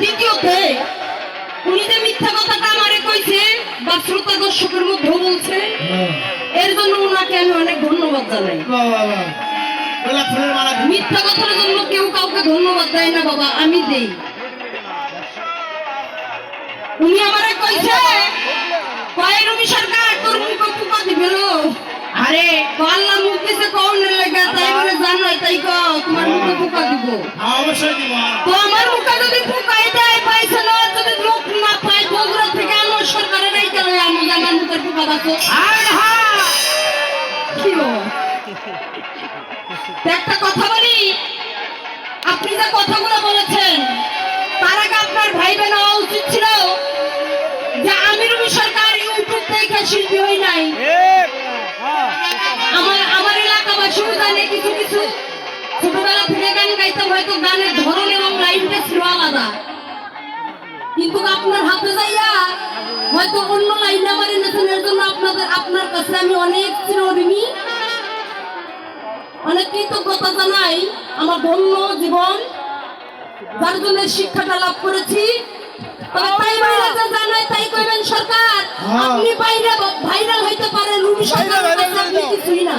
দ্বিতীয়তে উনি যে মিথ্যা কথাটা আমারে কইছে বা শ্রোতা দর্শকের মধ্যে বলছে, এর জন্য উনাকে আমি অনেক ধন্যবাদ জানাই। মিথ্যা কথার জন্য কেউ কাউকে ধন্যবাদ দেয় না বাবা, আমি দেই। উনি আমারে কইছে কয় রবি সরকার তোর মুখে পোকা দিবে। আরে আল্লাহ মুখ দিছে কোনের লাগা, তাই বলে জানো তাই কও তোমার মুখে পোকা দিব। অবশ্যই দিব। তো আমার মুখে যদি পোকাই দেয় পাইছে না, যদি লোক না পায় বগুড়া থেকে আমার সরকারের এই কারণে আমি আমার মুখে পোকা দাও। আর হ্যাঁ কি একটা কথা বলি, আপনি যে কথাগুলো বলেছেন তার আগে আপনার ভাইবে নেওয়া উচিত ছিল যে আমি রবি সরকার ইউটিউব থেকে শিল্পী হই নাই। আমার এলাকাবাসীও জানে কিছু কিছু ছোটবেলা থেকে গান গাইতাম, হয়তো গানের ধরন এবং লাইনটা ছিল আলাদা, কিন্তু আপনার হাতে যাইয়া হয়তো অন্য লাইন আমার এনেছেন। এর জন্য আপনার কাছে আমি অনেক চিরঋণী, অনেক কৃতজ্ঞতা জানাই। আমার ধন্য জীবন যার জন্য শিক্ষাটা লাভ করেছি। তাই কইবেন সরকার আপনি ভাইরাল হইতে পারেন, রবি সরকার আপনি কিছুই না।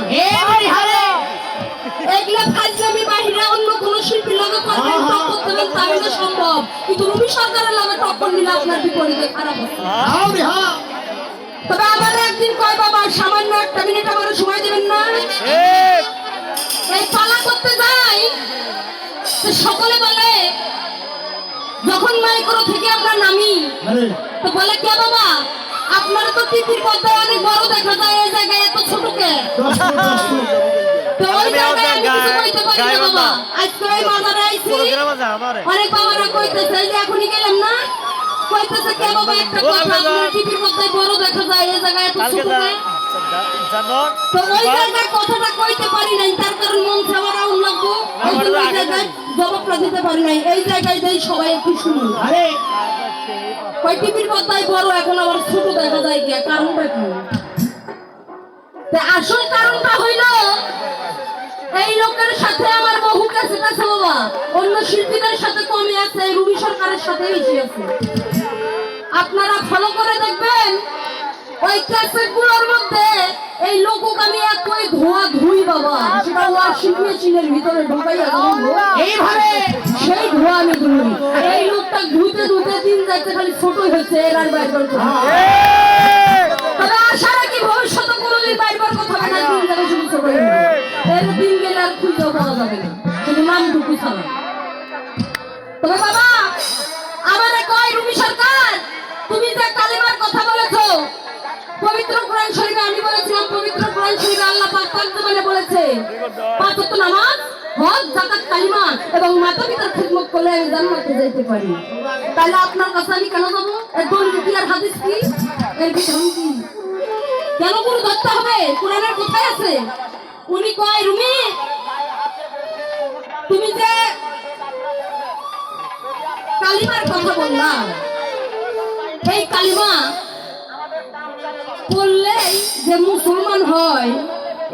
এগুলা ফাজলামি বাহিরে অন্য কোন শিল্পীর লগে করবেন করতে তাহলে সম্ভব, কিন্তু রবি সরকারের লগে টক্কর নিলে আপনার বিপরীতে খারাপ হবে। তবে আবার একদিন কয় বাবা সামান্য একটা মিনিট আমার সময় দেবেন না, এই পালা করতে যাই সকলে বলে যখন মাইক্রো থেকে আমরা নামি তো বলে কে বাবা আপনার তো টিভির পর্দায় অনেক বড় দেখা যায়, এই জায়গায় এত ছোট কে? তো ওই জায়গায় আমি কিছু কইতে পারি না বাবা। আজকে ওই বাজারে আইছি, অনেক বাবারা কইতেছে যে এখনই গেলাম না, কইতেছে কে বাবা একটা কথা আপনার টিভির পর্দায় বড় দেখা যায়, এই জায়গায় এত ছোট কে? তো ওই জায়গায় কথাটা কইতে পারি নাই, তার কারণ মন খাবার আউন লাগবো, ওই জায়গায় জবাবটা দিতে পারি নাই। এই জায়গায় দেই সবাই একটু শুনুন। আরে কই টিভির পর্দায় বড় এখন আবার ছোট দেখা যায় কি? কারণটা কি? আসল কারণটা হইল এই লোকের সাথে আমার বহু কাছে কাছে বাবা, অন্য শিল্পীদের সাথে কমই আছে, রবি সরকারের সাথে বেশি আছে। আপনারা ফলো করে দেখবেন ওই ক্যাসেটগুলোর মধ্যে এই লোকক আমি একই ধোয়া ধুই বাবা, সেটা ওয়াশিং মেশিনের ভিতরে ঢোকাইয়া এইভাবে সেই ধোয়া আমি ধুই। এই লোকটা ধুইতে ধুইতে দিন যাচ্ছে খালি ছোট হয়েছে, এর আর বাইবার কথা। তবে আশা রাখি ভবিষ্যতে কোনোদিন বাইবার কথা না, দিন যাবে শুধু ছোট এর দিন গেলে আর খুঁজেও পাওয়া যাবে না, শুধু নামটুকু ছাড়া। তবে বাবা আমার কয় রবি সরকার তুমি যে কালিমার কথা বলেছো, পবিত্র কোরআন শরীফে আমি বলেছিলাম পবিত্র কোরআন শরীফে আল্লাহ পাক পাঁচ জবানে বলেছে পাঁচ ওয়াক্ত নামাজ, হজ, যাকাত, কালিমা এবং মাতা-পিতার খিদমত করলে আমি জান্নাতে যেতে পারি। তাহলে আপনার কাছে আমি কেন যাব? এর দলিল কি আর হাদিস কি? এর বিধান কি? কেন গুরু ধরতে হবে? কোরআনের কোথায় আছে? উনি কয় রুমি তুমি যে কালিমার কথা বললা, এই কালিমা বললেই যে মুসলমান হয়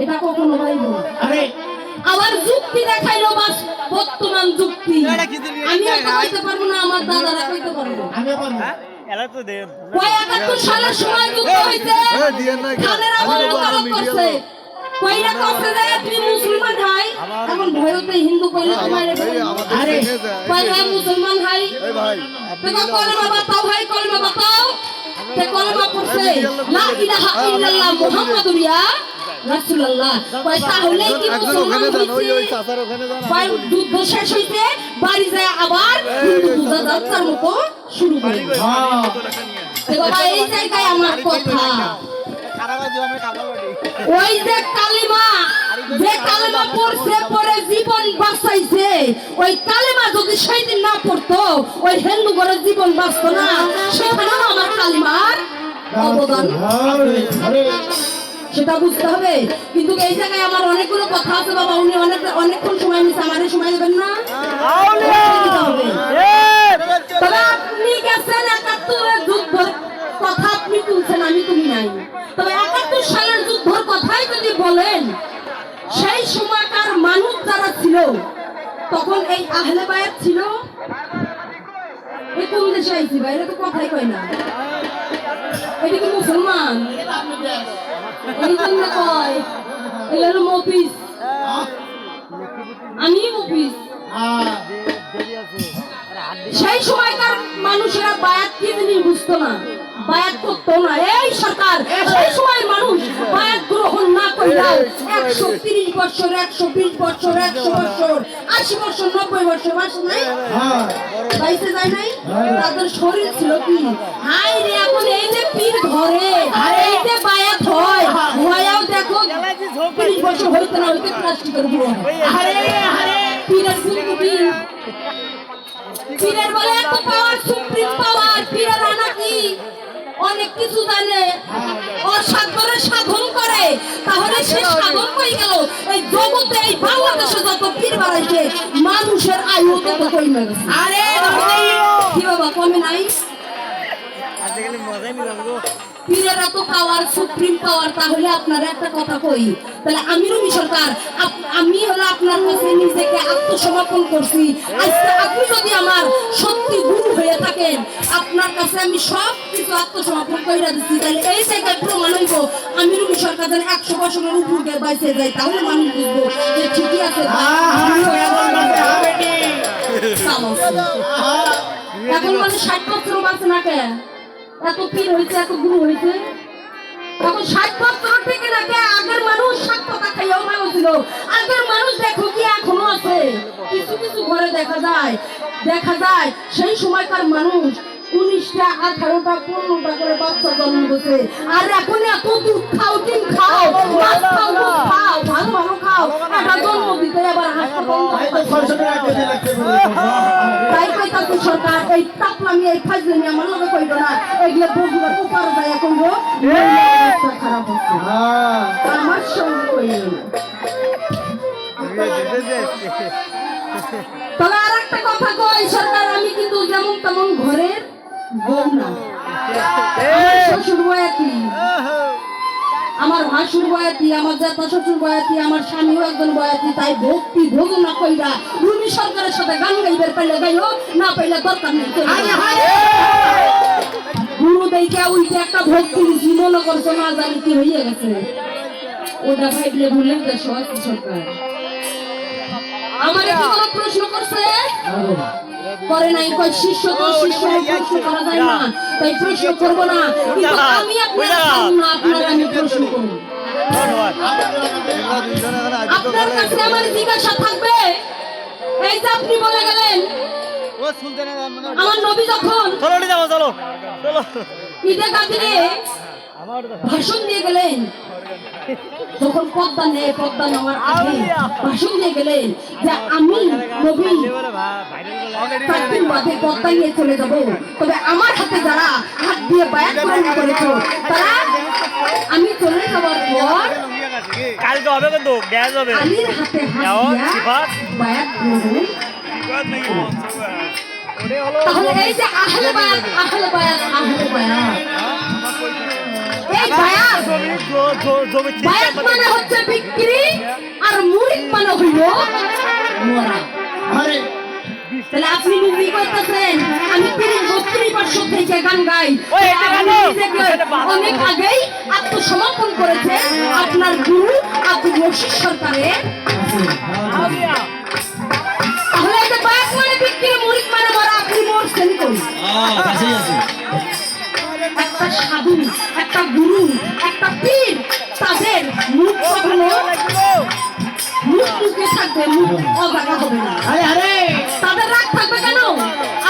এটা কখনো হইব না। আবার যুক্তি দেখাইলো, বাস বর্তমান যুক্তি আমি একা কইতে পারবো না, আমার দাদারা কইতে পারবো। কয় ৭১ সালের সময় যুদ্ধ হইছে, খানের আমল মোতাবেক করছে, কইরা কইছে যে তুমি মুসলমান হয়, এখন ভয়তে হিন্দু কইলে তোমারে আরে কইরা মুসলমান হয়, এই ভাই আপনি কলমা বাতাও ভাই, কলমা বাতাও। তে কলমা পড়ছে লা ইলাহা ইল্লাল্লাহ মুহাম্মাদুর রাসূলুল্লাহ, কয় তাহলে কি মুসলমান হইছে? কয় যুদ্ধ শেষ হইতে বাড়ি যায় আবার হিন্দু পূজা যাত্রার মতো শুরু করে। বাবা এই জায়গায় আমার কথা, ওই যে কালিমা, যে কালিমা পড়ছে পরে জীবন বাঁচাইছে, ওই কালিমা যদি সেই দিন না পড়তো ওই হিন্দু ঘরের জীবন বাঁচতো না। সেখানেও আমার কালিমার অবদান, সেটা বুঝতে হবে। কিন্তু এই জায়গায় আমার অনেকগুলো কথা আছে বাবা, উনি অনেকক্ষণ সময় নিচ্ছে, আমাদের সময় দেবেন না? তবে আপনি গেছেন ৭১ যুদ্ধের কথা আপনি তুলছেন, আমি তুমি নাই। তবে ৭১ সালের যুদ্ধের কথাই যদি বলেন, সেই সময়কার মানুষ যারা ছিল তখন এই আহলে বায়াত ছিল, এই কোন দেশে আইছি ভাই, এটা তো কথাই কয় না। এটা কি মুসলমান? এই জন্য কয় এগুলো হলো মফিজ, আমি মফিজ। সেই সময়কার মানুষেরা বায়াত কি জিনিস বুঝতো না, বায়াত করতো না। এই সরকার সেই সময় মানুষ বায়াত গ্রহণ না কইরাও 130 বছর, 120 বছর, 100 বছর, 80 বছর, 90 বছর বাঁচে নাই, বাইসে যায় নাই। তাদের শরীর ছিল কি? হাই রে, এখন এই যে পীর ধরে, এই যে বায়াত হয়, হয়াও দেখো 30 বছর হইতে না হইতে প্লাস্টিকের বুড়ো। আরে আরে পীরের কিন্তু পীর, পীরের বলে এত পাওয়ার, সুপ্রিম পাওয়ার। পীরের নাকি অনেক কিছু জানে, অসাধ্যরে সাধন করে। তাহলে সে সাধন কই গেল? এই জগতে, এই বাংলাদেশে যত পীর বাড়াইছে, মানুষের আয়ু তত কমে গেছে। আরে কি বাবা, কমে নাই? পীরের এত পাওয়ার, সুপ্রিম পাওয়ার। তাহলে আপনারা একটা কথা কই, তাহলে আমি রুমি সরকার, আমি হলো আপনার কাছে নিজেকে আত্মসমর্পণ করছি। আজকে আপনি যদি আমার সত্যি গুরু হয়ে থাকেন, আপনার কাছে আমি সব কিছু আত্মসমর্পণ করে দিচ্ছি। তাহলে এই জায়গায় প্রমাণ হইব আমি রুমি সরকার যেন 100 বছরের উপরে বাইসে যাই, তাহলে মানুষ বুঝবো যে ঠিকই আছে। এখন মানে 60 বছর বাঁচে না কে? এত পীর হয়েছে, এত গুরু হয়েছে, এখন 60 বছর থেকে নাকি আগের মানুষ শাক পাতা খাইয়াও ভালো ছিল। আগের মানুষ দেখো কি এখনো আছে, কিছু কিছু ঘরে দেখা যায় সেই সময়কার মানুষ 19টা 18টা 15টা করে বাচ্চা জন্ম দিচ্ছে। আর এখন এত দুধ খাও, ডিম খাও, মাছ খাও, দুধ খাও, ভালো ভালো খাও, একটা জন্ম দিতে আবার তাই কইতাছে সরকার। এই তাপলামি, এই ফাজলামি আমার লগে কইব না, এগুলো বগুড়ার উপর যায় কইব খারাপ হচ্ছে, আমার সঙ্গে কইব না। তবে আর একটা কথা কই সরকার, আমি কিন্তু যেমন তেমন ঘরের বউ না। শ্বশুর বয়াতি, আমার ভাসুর বয়াতি, আমার জ্যাঠা শ্বশুর বয়াতি, আমার স্বামীও একজন বয়াতি। তাই ভক্তি ভোজনা কইরা রুমি সরকারের সাথে গান গাইবার পাইলে গাইও, না পাইলে দরকার নেই। গুরু দেখে ওইটা একটা ভক্তি দিচ্ছি, মনে করছো না জানি কি হইয়া গেছে। ওটা ভাইলে ভুলে দেশ সরকার আমার কি কোনো প্রশ্ন করছে? করে নাই। কই শিষ্য তো শিষ্য, প্রশ্ন করা যায় না, তাই প্রশ্ন করব না। কিন্তু আমি আপনারা আমি প্রশ্ন করব। আপনার কাছে আমার জিজ্ঞাসা থাকবে, এই যে আপনি বলে গেলেন আমার নবী যখন ঈদে গাদিরে ভাষণ দিয়ে গেলেন, যখন পদ্মা নেওয়ার আগে ভাষণ দিয়ে গেলেন যে আমি নবী কয়েকদিন বাদে পদ্মা নিয়ে চলে যাব, তবে আমার হাতে যারা হাত দিয়ে বায়াত গ্রহণ করেছো তারা আমি চলে যাওয়ার পর কালকে হবে কিন্তু গ্যাস হবে আলীর হাতে হাত দিয়ে বায়াত গ্রহণ। তাহলে এই যে আহলে বায়াত, আহলে বায়াত, আহলে বায়াত, এই বায়াত, বায়াত মানে হচ্ছে বিক্রি, আর মুরিদ মানে হইল মরা। তাহলে আপনি নিজেই করতেছেন আমি 30-32 বছর থেকে গান গাই, অনেক আগেই আত্মসমর্পণ করেছে আপনার গুরু আব্দুল রশিদ সরকারের। তাহলে এই যে বায়াত মানে বিক্রি, মুরিদ মানে মরা, আপনি মরছেন কই? একটা সাধু, একটা গুরু, একটা পীর, তাদের মুখ কখনো মুখ মুখে থাকবে, মুখ অজাগা হবে না। তাদের রাগ থাকবে কেন?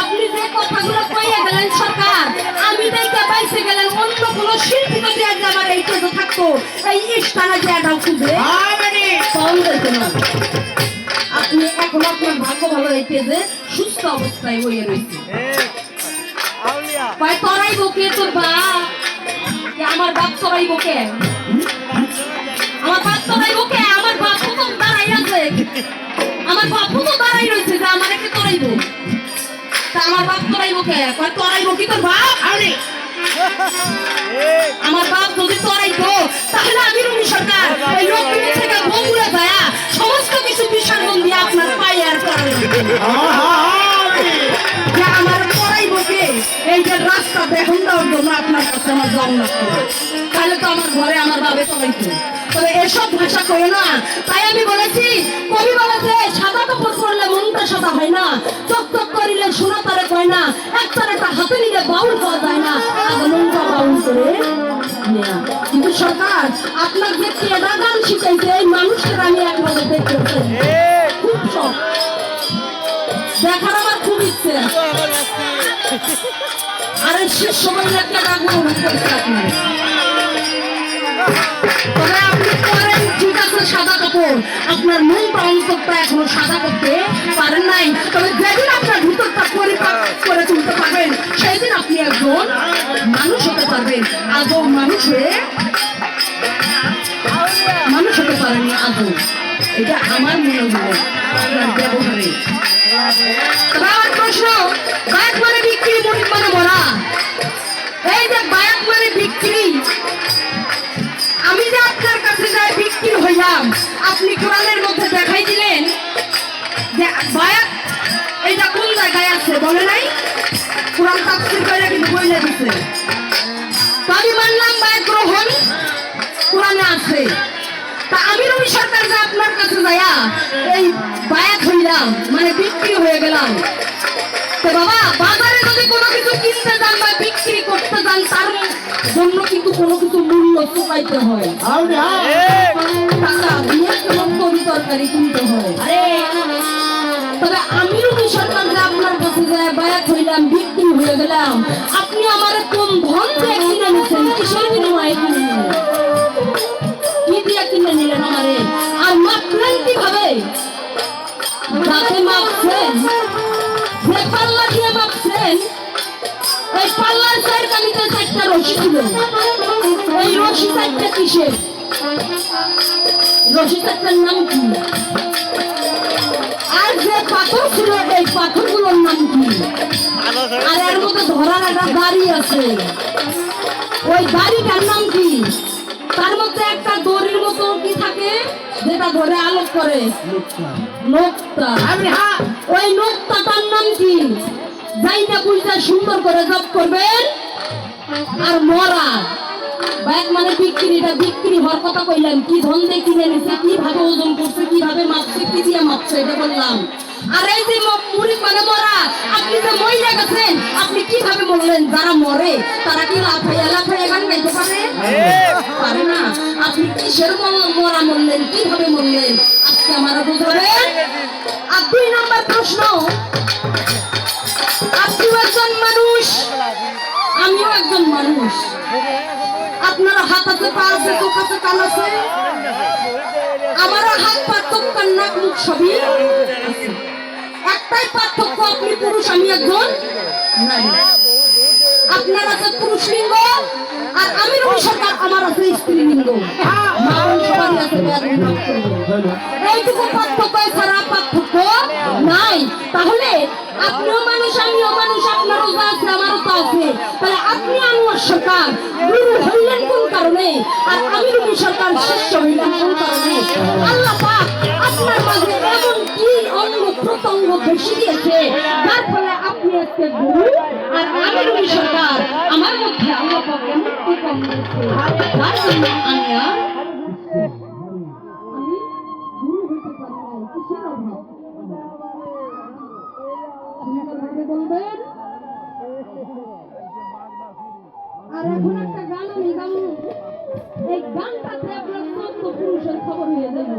আপনি যে কথাগুলো কইয়া গেলেন সরকার, আমি দেখে বাইসে গেলেন, অন্য কোন শিল্পী যদি আজ আমার এই কেজে থাকতো, এই ইস্তানা যে এটাও খুঁজে কম দেখে না। আপনি এখন আপনার ভাগ্য ভালো, এই কেজে সুস্থ অবস্থায় হয়ে রয়েছে। ভাই তরাইব কে তোর বাপ? আমার বাপ তরাইব কে? আমার বাপ তরাইব কে? আমার বাপ তো দাঁড়াই আছে, আমার বাপ তো দাঁড়াই রয়েছে যে আমার কে তরাইব। তা আমার বাপ তরাইব কে? তরাইব কি তোর বাপ? আমার বাপ যদি তরাইতো তাহলে আমি রুমি সরকার এই রকমের থেকে বগুড়া যায় সমস্ত কিছু বিসর্জন দিয়ে আপনার পায়ে আর করাই আমার পড়াইব আপনার কাছে আমার জম লাগতো না। তাহলে তো আমার ঘরে আমার বাবে চলাইতো। তবে এসব ভাষা করো না। তাই আমি বলেছি, কবি বলেছে সাদা কাপড় পরলে মনটা সাদা হয় না, চক চক করিলে সোনা তারে কয় না, এক তারাটা হাতে নিলে বাউল পাওয়া যায় না, আগে মনটা বাউল করে নেয়া। কিন্তু সরকার আপনার যে কেডা গান শিখাইছে এই মানুষের আমি একভাবে দেখতে চাই, খুব শখ দেখার আমার খুব ইচ্ছে। আরে শেষ সময় একটা ডাকবো অনুরোধ করছি আপনার। তবে আপনি পরেন ঠিক আছে সাদা কাপড়, আপনার মনটা অন্তরটা এখনো সাদা করতে পারেন নাই। তবে যেদিন আপনার ভিতরটা পরিপাক করে তুলতে পারবেন সেই দিন আপনি একজন মানুষ হতে পারবেন। আদৌ মানুষ হতে পারেননি আদৌ, এটা আমার মনে হলো আপনার ব্যবহারে। তবে আমার প্রশ্ন, বায়াত মানে বিক্রি, মনিব মানে মরা। এই যে বায়াত মানে বিক্রি, আমি যে আপনার কাছে যাই বিক্রি হইলাম, আপনি কোরআনের মধ্যে দেখাই দিলেন যে বায়াত এইটা কোন জায়গায় আছে বলে নাই, কোরআন তাফসীর করে কিন্তু বলে দিছে। তো আমি মানলাম বায়াত গ্রহণ কোরআনে আছে। তা আমি রবি সরকার যে আপনার কাছে যাইয়া এই বায়াত হইলাম মানে বিক্রি হয়ে গেলাম, তো বাবা বাজারে যদি কোনো কিছু কিনতে যান বা বিক্রি করতে যান তার জন্য কিন্তু কোনো কিছু মূল্য চুকাইতে হয়, টাকা দিয়ে কোনো তরি তরকারি কিনতে হয়। তবে আমি রবি সরকার যে আপনার কাছে যায় বায়াত হইলাম বিক্রি হয়ে গেলাম, আপনি আমার কোন ধন দিয়ে কিনে নিচ্ছেন, কিসের বিনিময়ে কিনে নিলেন, কি দিয়ে কিনে নিলেন আমারে? আর মাপলেন কিভাবে? যাতে মাপছেন, যে পাল্লা দিয়ে মাপছেন, এই পাল্লার চার কানিতে চারটা রশি ছিল, এই রশি চারটা কিসের? রশি চারটার নাম কি? আর যে পাথর ছিল এই পাথরগুলোর নাম কি? আর এর মধ্যে ধরার একটা দাড়ি আছে, ওই দাড়িটার নাম কি? তার মধ্যে একটা দড়ির মতো কি থাকে যেটা ধরে আলোক করে, নোক্তা। ওই নোক্তাটার নাম কি? যাইটা বুঝতে সুন্দর করে জব করবেন। আর মরা ব্যাগ মানে বিক্রিটা, বিক্রি হওয়ার কথা কইলাম, কি ধন দিয়ে কিনে নিচ্ছে, কিভাবে ওজন করছে, কিভাবে মাপছে, কি দিয়ে মাপছে এটা বললাম। আর এই যে মুড়ি মানে মরা, আপনি যে মহিলা গেছেন আপনি কিভাবে বললেন? যারা মরে তারা কি লাফাইয়া গান গাইতে পারে? পারে না। আপনি কিসের মরা মরলেন, কিভাবে মরলেন আজকে আমার বুঝাবেন। আর 2 নম্বর প্রশ্ন, আপনিও একজন মানুষ, আমিও একজন মানুষ। আপনার হাত আছে, পা আছে, চোখ আছে, কান আছে, আমারও হাত পা চোখ কান নাক মুখ সবই আছে। একটাই পার্থক্য, আপনি পুরুষ আমি একজন নারী। আপনার আছে পুরুষ লিঙ্গ আর আমি রবি সরকার আমার আছে স্ত্রী লিঙ্গ। সবারই আছে, এইটুকু পার্থক্য, ছাড়া পার্থক্য নাই। তাহলে আপনিও মানুষ আমিও মানুষ, আপনারও যা আছে আমারও তো আছে। তাহলে আপনি আনোয়ার সরকার গুরু হইলেন কোন কারণে আর আমি রবি সরকার শিষ্য হইলাম কোন কারণে? আল্লাহ পাক আপনার মাঝে এমন কি অঙ্গ প্রত্যঙ্গ বেশি দিয়েছে যার ফলে আপনি আজকে গুরু আর আমি রবি সরকার, আমার মধ্যে আল্লাহ পাক এমন কি কম দিয়েছে যার জন্য আমি গুরু হইতে পারি নাই। কিসের অভাব? বলবেন। আর এখন একটা গান আমি গাবো, এই গানটাতে আপনার 14 পুরুষের খবর হয়ে যাবে।